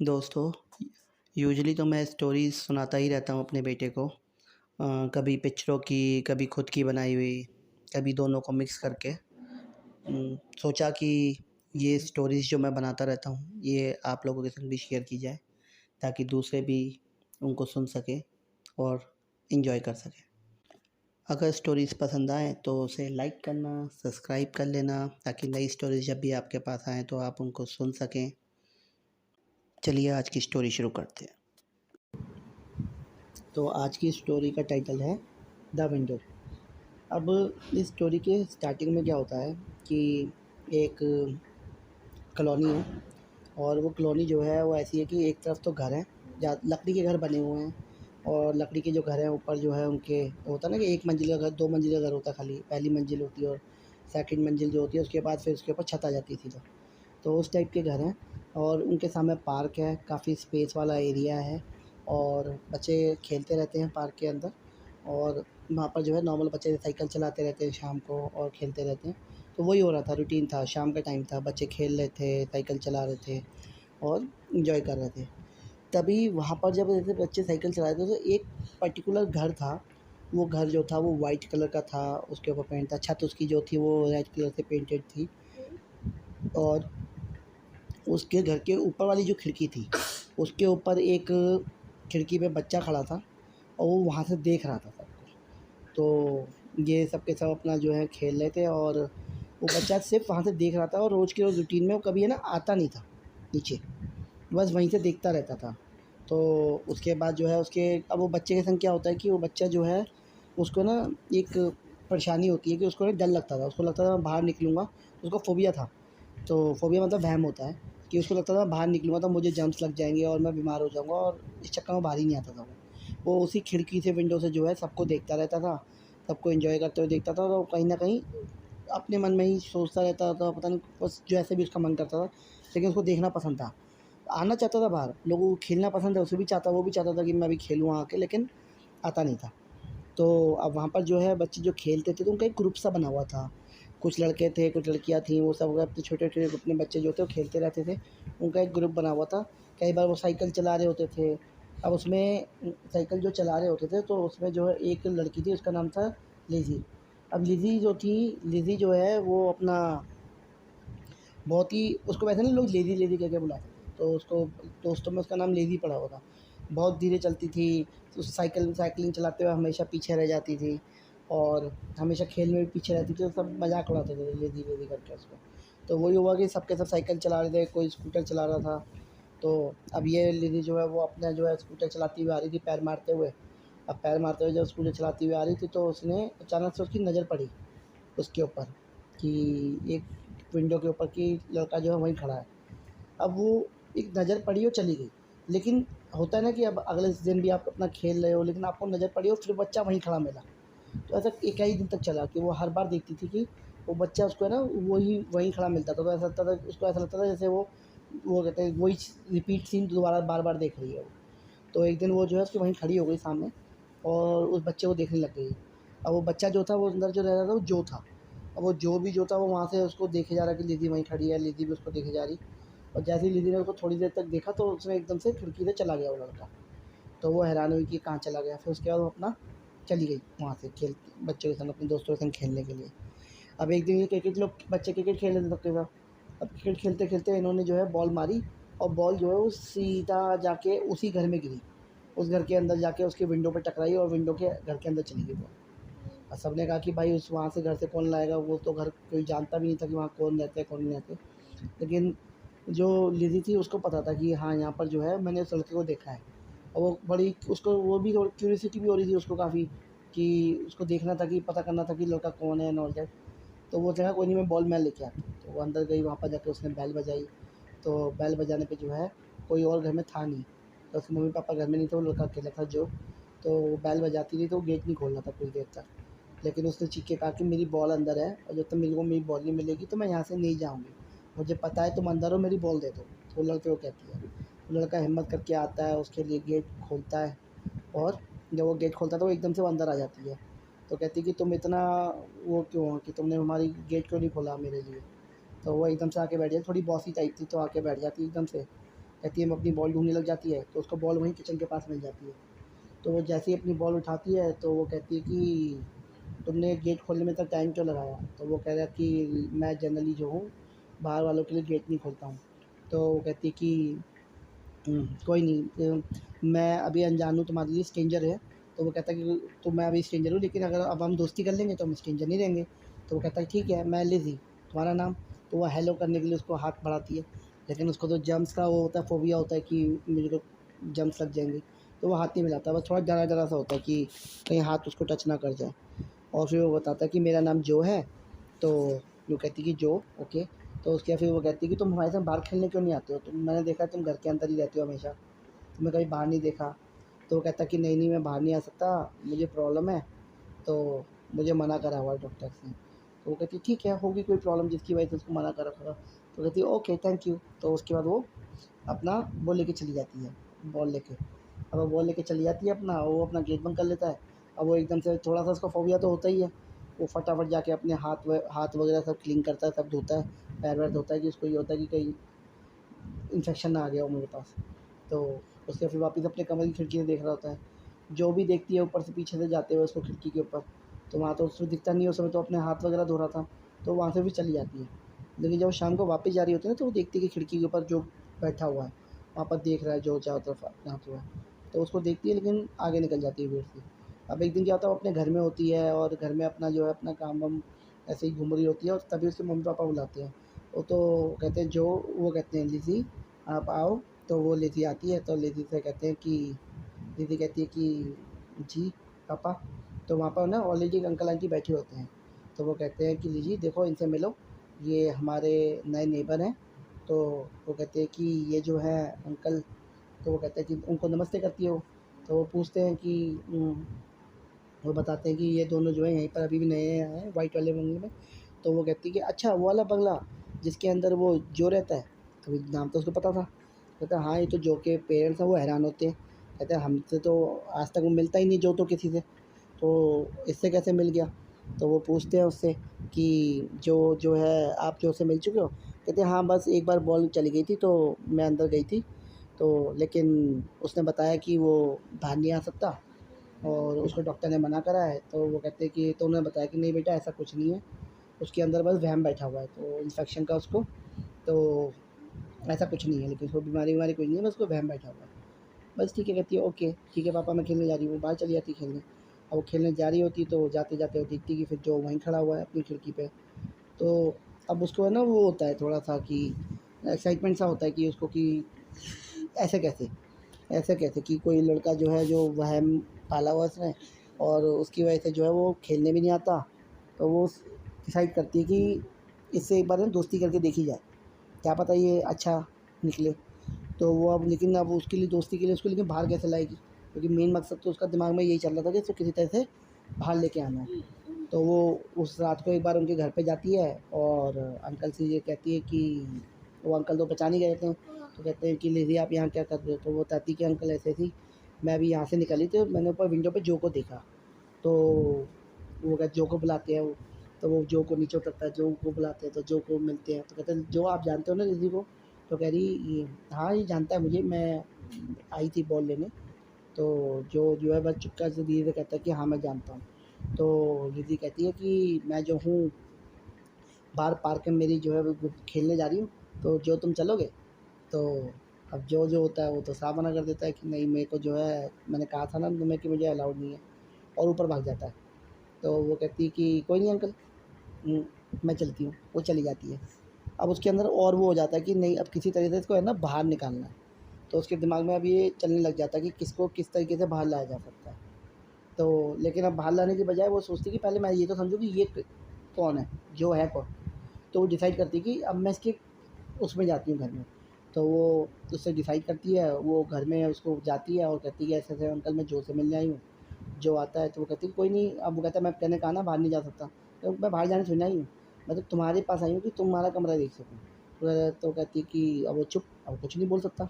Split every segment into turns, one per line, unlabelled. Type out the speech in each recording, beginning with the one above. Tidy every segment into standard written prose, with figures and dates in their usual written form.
दोस्तों, यूजुअली तो मैं स्टोरीज़ सुनाता ही रहता हूँ अपने बेटे को। कभी पिक्चरों की, कभी खुद की बनाई हुई, कभी दोनों को मिक्स करके। सोचा कि ये स्टोरीज़ जो मैं बनाता रहता हूँ, ये आप लोगों के संग भी शेयर की जाए, ताकि दूसरे भी उनको सुन सकें और एंजॉय कर सकें। अगर स्टोरीज़ पसंद आएँ तो उसे लाइक करना, सब्सक्राइब कर लेना, ताकि नई स्टोरीज़ जब भी आपके पास आएँ तो आप उनको सुन सकें। चलिए आज की स्टोरी शुरू करते हैं। तो आज की स्टोरी का टाइटल है द विंडो। अब इस स्टोरी के स्टार्टिंग में क्या होता है कि एक कॉलोनी है, और वो कॉलोनी जो है वो ऐसी है कि एक तरफ तो घर है, जहाँ लकड़ी के घर बने हुए हैं। और लकड़ी के जो घर हैं ऊपर जो है उनके होता है ना कि एक मंजिल का घर, दो मंजिल का घर होता है, खाली पहली मंजिल होती है और सेकंड मंजिल जो होती है उसके बाद फिर उसके ऊपर छत आ जाती थी। तो उस टाइप के घर हैं, और उनके सामने पार्क है, काफ़ी स्पेस वाला एरिया है, और बच्चे खेलते रहते हैं पार्क के अंदर। और वहाँ पर जो है नॉर्मल बच्चे साइकिल चलाते रहते हैं शाम को और खेलते रहते हैं। तो वही हो रहा था, रूटीन था, शाम का टाइम था, बच्चे खेल रहे थे, साइकिल चला रहे थे और इन्जॉय कर रहे थे। तभी वहाँ पर जब जैसे बच्चे साइकिल चला रहे थे तो एक पर्टिकुलर घर था। वो घर जो था वो वाइट कलर का था, उसके ऊपर पेंट था, छत उसकी जो थी वो रेड कलर से पेंटेड थी। और उसके घर के ऊपर वाली जो खिड़की थी, उसके ऊपर एक खिड़की पे बच्चा खड़ा था, और वो वहाँ से देख रहा था सब कुछ। तो ये सब के सब अपना जो है खेल रहे थे, और वो बच्चा सिर्फ वहाँ से देख रहा था, और रोज़ के रोज़ रूटीन में वो कभी है ना आता नहीं था नीचे, बस वहीं से देखता रहता था। तो उसके बाद जो है उसके अब वो बच्चे के संग क्या होता है कि वो बच्चा जो है उसको ना एक परेशानी होती है कि उसको ना डर लगता था, उसको लगता था मैं बाहर निकलूँगा, उसको फ़ोबिया था। तो फ़ोबिया मतलब वहम होता है कि उसको लगता था बाहर निकलूँगा तो मुझे जर्म्स लग जाएँगे और मैं बीमार हो जाऊँगा, और इस चक्कर में बाहर ही नहीं आता था वो। वो उसी खिड़की से, विंडो से जो है सबको देखता रहता था, सबको एन्जॉय करते हुए देखता था, तो कहीं न कहीं अपने मन में ही सोचता रहता था, पता नहीं बस जैसे भी उसका मन करता था, लेकिन उसको देखना पसंद था। आना चाहता था बाहर, लोगों को खेलना पसंद है, उसे भी चाहता वो भी चाहता था कि मैं भी खेलूँ आके, लेकिन आता नहीं था। तो अब वहाँ पर जो है बच्चे जो खेलते थे तो उनका एक ग्रुप सा बना हुआ था। कुछ लड़के थे, कुछ लड़कियाँ थीं, वो सब अपने छोटे-छोटे अपने बच्चे जो थे वो खेलते रहते थे। उनका एक ग्रुप बना हुआ था। कई बार वो साइकिल चला रहे होते थे। अब उसमें साइकिल जो चला रहे होते थे तो उसमें जो है एक लड़की थी, उसका नाम था लिज़ी। अब लिज़ी जो थी, लिज़ी जो है वो अपना बहुत ही, उसको वैसे ना लोग लेज़ी-लेज़ी कह के बुलाते थे, तो उसको दोस्तों में उसका नाम लेज़ी पड़ा हुआ था। बहुत धीरे चलती थी, तो साइकिलिंग चलाते हुए हमेशा पीछे रह जाती थी, और हमेशा खेल में भी पीछे रहती थी, तो सब मज़ाक उड़ाते थे लेज़ी-लेज़ी करके उसको। तो वही हुआ कि सब के सब साइकिल चला रहे थे, कोई स्कूटर चला रहा था। तो अब ये लेज़ी जो है वो अपना जो है स्कूटर चलाती हुई आ रही थी पैर मारते हुए। अब पैर मारते हुए जब स्कूटर चलाती हुई आ रही थी तो उसने अचानक से उसकी नज़र पड़ी उसके ऊपर, कि एक विंडो के ऊपर कि लड़का जो है वहीं खड़ा है। अब वो एक नज़र पड़ी और चली गई। लेकिन होता है ना कि अब अगले दिन भी आप अपना खेल रहे हो, लेकिन आपको नज़र पड़ी और फिर बच्चा वहीं खड़ा मिला। तो ऐसा इक्कीस दिन तक चला कि वो हर बार देखती थी कि वो बच्चा उसको है ना वही वहीं खड़ा मिलता था। तो ऐसा लगता था, उसको ऐसा लगता था जैसे वो कहते हैं वही रिपीट सीन दोबारा बार-बार देख रही है वो। तो एक दिन वो जो है उसके वहीं खड़ी हो गई सामने, और उस बच्चे को देखने लग गई। अब वो बच्चा जो था वो अंदर जो रह रहा था वो जो था। अब वो जो भी जो था वो वहाँ से उसको देखे जा रहा कि लिज़ी वहीं खड़ी है, लिज़ी भी उसको देखे जा रही। और जैसे ही लिज़ी ने उसको थोड़ी देर तक देखा तो उसने एकदम से खिड़की से चला गया वो लड़का। तो वो हैरान हुई कि कहाँ चला गया। फिर उसके बाद वो अपना चली गई वहाँ से खेल, बच्चों के संग, अपने दोस्तों के संग खेलने के लिए। अब एक दिन ये क्रिकेट, लोग बच्चे क्रिकेट खेल रहे थे सबके साथ। अब क्रिकेट खेलते-खेलते इन्होंने जो है बॉल मारी, और बॉल जो है वो सीधा जाके उसी घर में गिरी। उस घर के अंदर जाके उसकी विंडो पे टकराई, और विंडो के घर के अंदर चली गई बॉल। और सबने कहा कि भाई उस वहाँ से घर से कौन लाएगा, वो तो घर कोई जानता भी नहीं था कि वहाँ कौन रहते हैं, कौन नहीं रहते। लेकिन जो लिज़ी थी उसको पता था कि हाँ, यहाँ पर जो है मैंने उस लड़के को देखा है। और वो बड़ी, उसको वो भी थोड़ी क्यूरियोसिटी भी हो रही थी उसको काफ़ी, कि उसको देखना था, कि पता करना था कि लड़का कौन है एंड ऑल दैट। तो वो कहा कोई नहीं, मैं बॉल मैं लेके आता हूँ। तो वो अंदर गई, वहाँ पर जाके उसने बेल बजाई। तो बेल बजाने पे जो है कोई और घर में था नहीं। तो उसके मम्मी-पापा घर में नहीं थे, वो लड़का अकेला था जो। तो वो बेल बजाती थी तो वो गेट नहीं खोल रहा था कुछ देर तक। लेकिन उसने चीख के कहा कि मेरी बॉल अंदर है, और जब तक मेरे को मेरी बॉल नहीं मिलेगी तो मैं यहाँ से नहीं जाऊँगी। मुझे पता है तुम अंदर हो, मेरी बॉल दे दो। तो वो लड़के को कहती है। वो लड़का हिम्मत करके आता है, उसके लिए गेट खोलता है, और जब वो गेट खोलता है तो वो एकदम से वो अंदर आ जाती है। तो कहती है कि तुम इतना वो क्यों हो, कि तुमने हमारी गेट क्यों नहीं खोला मेरे लिए? तो वो एकदम से आके बैठ जाती, थोड़ी बॉसी टाइप थी, तो आके बैठ जाती एकदम से। कहती है मैं अपनी बॉल ढूँढने लग जाती है, तो उसको बॉल वहीं किचन के पास मिल जाती है। तो वो जैसे ही अपनी बॉल उठाती है तो वो कहती है कि तुमने गेट खोलने में इतना टाइम क्यों लगाया? तो वो कह रहा है कि मैं जनरली जो हूँ बाहर वालों के लिए गेट नहीं खोलता हूँ। तो वो कहती है कि कोई नहीं, मैं अभी अनजान हूँ, तुम्हारे लिए स्ट्रेंजर है। तो वो कहता है कि तो मैं अभी स्ट्रेंजर हूँ, लेकिन अगर अब हम दोस्ती कर लेंगे तो हम स्ट्रेंजर नहीं रहेंगे। तो वो कहता है ठीक है, मैं लिज़ी, तुम्हारा नाम? तो वो हेलो करने के लिए उसको हाथ बढ़ाती है, लेकिन उसको तो जर्म्स का वो होता है, फ़ोबिया होता है कि मुझे को जर्म्स लग जाएँगे, तो वो हाथ नहीं मिलाता, बस थोड़ा डरा-डरा सा होता है कि कहीं हाथ उसको टच ना कर जाए। और फिर वो बताता है कि मेरा नाम जो है। तो वो कहती है कि जो, ओके। तो उसके बाद फिर वो कहती है कि तुम हमारे साथ बाहर खेलने क्यों नहीं आते हो? मैंने देखा है तुम घर के अंदर ही रहते हो हमेशा, तुम्हें कभी बाहर नहीं देखा। तो वो कहता है कि नहीं, नहीं मैं बाहर नहीं आ सकता, मुझे प्रॉब्लम है, तो मुझे मना करा हुआ है डॉक्टर्स ने। तो वो कहती है ठीक है, होगी कोई प्रॉब्लम जिसकी वजह से उसको मना करा होगा। तो कहती है ओके, थैंक यू। तो उसके बाद वो अपना वो लेके चली जाती है, बॉल लेके। अब वो बॉल लेके चली जाती है अपना, वो अपना गेट बंद कर लेता है। अब वो एकदम से थोड़ा-सा उसको फ़ोबिया तो होता ही है, वो फटाफट जाके अपने हाथ वगैरह सब क्लीन करता है, सब धोता है, पैर-वैर धोता है कि उसको ये होता है कि कहीं इन्फेक्शन ना आ गया हो मेरे पास। तो उसके फिर वापस अपने कमरे की खिड़की से देख रहा होता है। जो भी देखती है ऊपर से पीछे से जाते हुए उसको खिड़की के ऊपर, तो वहाँ तो उसको दिखता नहीं है, उस समय तो अपने हाथ वगैरह धो रहा था, तो वहाँ से भी चली जाती है। लेकिन जब वो शाम को वापस जा रही होती है ना, तो वो देखती है कि खिड़की के ऊपर जो बैठा हुआ है, वहाँ पर देख रहा है जो चारों तरफ अपने हाथ हुआ है। तो उसको देखती है लेकिन आगे निकल जाती है भीड़ से। अब एक दिन क्या होता है, वो अपने घर में होती है और घर में अपना जो है अपना काम-वाम ऐसे ही घूम रही होती है, और तभी उसके मम्मी-पापा बुलाते हैं। वो तो कहते हैं जो, वो कहते हैं लिज़ी आप आओ। तो वो लिज़ी आती है, तो लिज़ी से कहते हैं कि दीदी कहती है कि जी पापा। तो वहाँ पर ना ऑलरेडी एक अंकल आंटी बैठे होते हैं। तो वो कहते हैं कि लीजिए देखो इनसे मिलो, ये हमारे नए नेबर हैं। तो वो कहते हैं कि ये जो है अंकल, तो वो कहते हैं कि उनको नमस्ते करती हो। तो वो पूछते हैं कि वो बताते हैं कि ये दोनों जो है यहीं पर अभी भी नए आए हैं वाइट वाले बंगले में। तो वो कहती है कि अच्छा वो वाला बंगला जिसके अंदर वो जो रहता है। तो नाम तो उसको पता था। कहता है हाँ, ये तो जो के पेरेंट्स हैं वो हैरान होते हैं। कहते हैं हमसे तो आज तक वो मिलता ही नहीं जो तो किसी से, तो इससे कैसे मिल गया? तो वो पूछते हैं उससे कि जो जो है आप जो से मिल चुके हो? कहते हैं हाँ, बस एक बार बॉल चली गई थी तो मैं अंदर गई थी, तो लेकिन उसने बताया कि वो बाहर नहीं आ सकता और उसको डॉक्टर ने मना करा है। तो वो कहते हैं कि तो उन्होंने बताया कि नहीं बेटा ऐसा कुछ नहीं है, उसके अंदर बस वहम बैठा हुआ है, तो इन्फेक्शन का उसको, तो ऐसा कुछ नहीं है, लेकिन उसको बीमारी-विमारी कोई नहीं है, बस उसको वहम बैठा हुआ है। बस ठीक है, कहती है ओके, ठीक है पापा मैं खेलने जा रही हूँ। वो बाहर चली जाती है खेलने। अब वो खेलने जा रही होती है तो जाते-जाते वो देखती है कि फिर जो वहीं खड़ा हुआ है अपनी खिड़की पे। तो अब उसको है ना वो होता है थोड़ा-सा कि एक्साइटमेंट सा होता है कि उसको कि ऐसे कैसे? ऐसे कैसे कि कोई लड़का जो है जो वहम पाला हुआ है उसने, और उसकी वजह से जो है वो खेलने भी नहीं आता। तो वो डिसाइड करती है कि इससे एक बार ना दोस्ती करके देखी जाए, क्या पता ये अच्छा निकले। तो वो अब लेकिन अब उसके लिए दोस्ती के लिए उसको लेकिन बाहर कैसे लाएगी? क्योंकि मेन मकसद तो उसका दिमाग में यही चल रहा था कि इसको किसी तरह से बाहर लेके आना है। तो वो उस रात को एक बार उनके घर पे जाती है और अंकल से ये कहती है कि वो अंकल तो पहचान ही गए थे। तो कहते हैं कि लिज़ी आप यहाँ क्या कर रहे हो? तो वो बताती है कि अंकल ऐसे-ऐसे ही मैं अभी यहाँ से निकली थी और मैंने ऊपर विंडो पे जो को देखा। तो वो कहते जो को बुलाते हैं वो, तो वो जो को नीचे उतरता है, जो को बुलाते हैं तो जो को मिलते हैं। तो कहते हैं जो आप जानते हो ना लिज़ी को? तो कह रही ये हाँ, ये जानता है मुझे, मैं आई थी बॉल लेने। तो जो है बस चुपचाप से धीरे से कहता है कि हाँ, मैं जानता हूँ। तो रिद्धि कहती है कि मैं जो हूँ बाहर पार्क में मेरी जो है वो खेलने जा रही हूँ, तो जो तुम चलोगे? तो अब जो होता है वो तो साफ मना कर देता है कि नहीं मेरे को जो है मैंने कहा था ना तुम्हें कि मुझे अलाउड नहीं है, और ऊपर भाग जाता है। तो वो कहती है कि कोई नहीं अंकल, उम, मैं चलती हूँ, वो चली जाती है। अब उसके अंदर और वो हो जाता है कि नहीं अब किसी तरीके से इसको है ना बाहर निकालना है। तो उसके दिमाग में अब ये चलने लग जाता है कि किसको किस तरीके से बाहर लाया जा सकता है। तो लेकिन अब बाहर लाने की बजाय वो सोचती है कि पहले मैं ये तो समझूँ कि ये कौन है, जो है कौन? तो वो डिसाइड करती है कि अब मैं इसके उसमें जाती हूँ घर में। तो वो उससे डिसाइड करती है, वो घर में उसको जाती है और कहती है कि ऐसे-ऐसे अंकल मैं जो से मिलने आई हूँ। जो आता है तो वो कहती है कोई नहीं, अब वो कहता है मैं मैंने कहा ना बाहर नहीं जा सकता। तो मैं बाहर जाने थोड़ी ना आई हूँ, मैं तो तुम्हारे पास आई हूँ कि तुम्हारा कमरा देख सकूँ। तो कहती है कि अब वो चुप, अब कुछ नहीं बोल सकता।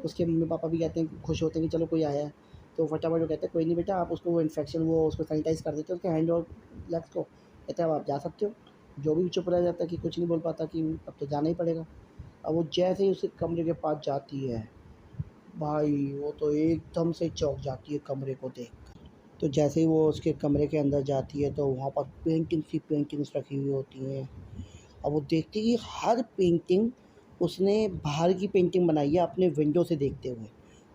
उसके मम्मी-पापा भी कहते हैं कि खुश होते हैं कि चलो कोई आया है। तो फटाफट वो कहते हैं कोई नहीं बेटा, आप उसको वो इन्फेक्शन वो उसको सैनिटाइज़ कर देते हो उसके हैंड और लेग्स को। कहते हैं अब आप जा सकते हो। जो भी चुप रह जाता है कि कुछ नहीं बोल पाता कि अब तो जाना ही पड़ेगा। अब वो जैसे ही उसके कमरे के पास जाती है, भाई वो तो एकदम से चौंक जाती है कमरे को देख। तो जैसे ही वो उसके कमरे के अंदर जाती है तो वहाँ पर पेंटिंग्स ही पेंटिंग्स रखी हुई होती हैं। अब वो देखती है कि हर पेंटिंग उसने बाहर की पेंटिंग बनाई है अपने विंडो से देखते हुए।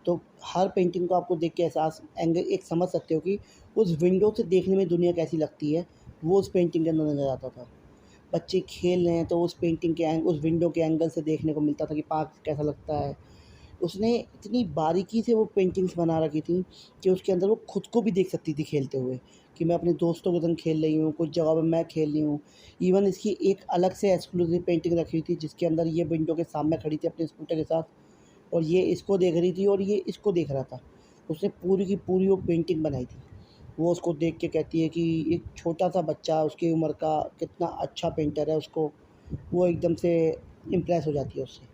तो हर पेंटिंग को आपको देख के एहसास एंगल एक समझ सकते हो कि उस विंडो से देखने में दुनिया कैसी लगती है, वो उस पेंटिंग के अंदर नज़र आता था। बच्चे खेल रहे हैं तो उस पेंटिंग के उस विंडो के एंगल से देखने को मिलता था कि पार्क कैसा लगता है। उसने इतनी बारीकी से वो पेंटिंग्स बना रखी थी कि उसके अंदर वो खुद को भी देख सकती थी खेलते हुए, कि मैं अपने दोस्तों के संग खेल रही हूँ, कुछ जगह पे मैं खेल रही हूँ। इवन इसकी एक अलग से एक्सक्लूसिव पेंटिंग रखी हुई थी जिसके अंदर ये विंडो के सामने खड़ी थी अपने स्कूटर के साथ और ये इसको देख रही थी और ये इसको देख रहा था। उसने पूरी की पूरी वो पेंटिंग बनाई थी। वो उसको देख के कहती है कि एक छोटा-सा बच्चा उसकी उम्र का कितना अच्छा पेंटर है, उसको वो एकदम से इम्प्रेस हो जाती है उससे।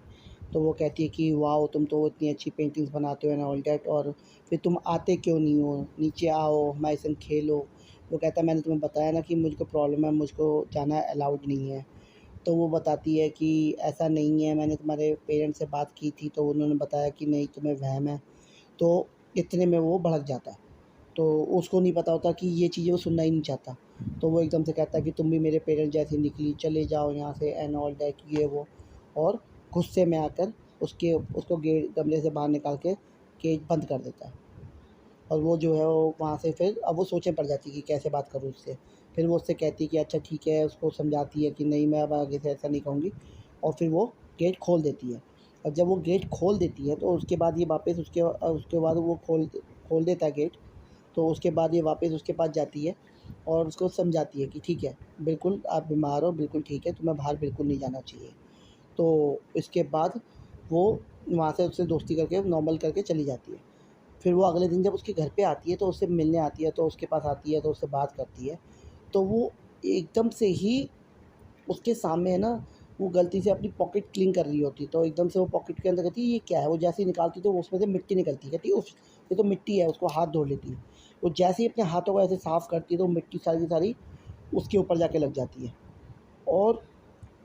तो वो कहती है कि वाओ तुम तो इतनी अच्छी पेंटिंग्स बनाते हो एंड ऑल दैट, और फिर तुम आते क्यों नहीं हो, नीचे आओ हमारे संग खेलो। वो कहता है मैंने तुम्हें बताया ना कि मुझको प्रॉब्लम है, मुझको जाना अलाउड नहीं है। तो वो बताती है कि ऐसा नहीं है, मैंने तुम्हारे पेरेंट्स से बात की थी तो उन्होंने बताया कि नहीं तुम्हें वहम है। तो इतने में वो भड़क जाता है। तो उसको नहीं पता होता कि ये चीज़ें वो सुनना ही नहीं चाहता। तो वो एकदम से कहता है कि तुम भी मेरे पेरेंट्स जैसी निकली, चले जाओ यहाँ से एंड ऑल दैट ये वो। और गुस्से में आकर उसको गेट कमरे से बाहर निकाल के गेट बंद कर देता है। और वो जो है वो वहाँ से फिर अब वो सोचने पड़ जाती है कि कैसे बात करूँ उससे। फिर वो उससे कहती है कि अच्छा ठीक है, उसको समझाती है कि नहीं मैं अब आगे से ऐसा नहीं कहूँगी, और फिर वो गेट खोल देती है। और जब वो गेट खोल देती है तो उसके बाद ये वापस उसके बाद वो खोल देता है गेट। तो उसके बाद ये वापस उसके पास जाती है और उसको समझाती है कि ठीक है, बिल्कुल आप बीमार हो, बिल्कुल ठीक है, तुम्हें बाहर बिल्कुल नहीं जाना चाहिए। तो इसके बाद वो वहाँ से उससे दोस्ती करके नॉर्मल करके चली जाती है। फिर वो अगले दिन जब उसके घर पे आती है तो उससे मिलने आती है, तो उसके पास आती है तो उससे बात करती है। तो वो एकदम से ही उसके सामने है ना, वो गलती से अपनी पॉकेट क्लीन कर रही होती है, तो एकदम से वो पॉकेट के अंदर कहती है ये क्या है? वो जैसे ही निकालती है तो उसमें से मिट्टी निकलती है, कहती है उफ़! ये तो मिट्टी है, उसको हाथ धो लेती है। वो जैसे ही अपने हाथों को ऐसे साफ़ करती है तो मिट्टी सारी की सारी उसके ऊपर जाके लग जाती है। और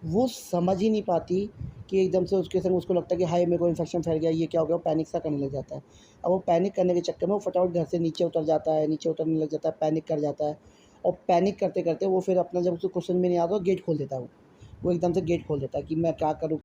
वो समझ ही नहीं पाती कि एकदम से उसके संग उसको लगता है कि हाय मेरे को इन्फेक्शन फैल गया, ये क्या हो गया? वो पैनिक सा करने लग जाता है। अब वो पैनिक करने के चक्कर में वो फटाफट घर से नीचे उतर जाता है, नीचे उतरने लग जाता है, पैनिक कर जाता है। और पैनिक करते-करते वो फिर अपना जब उसको कुछ समझ में नहीं आता, गेट खोल देता है वो। वो एकदम से गेट खोल देता है कि मैं क्या करूँ?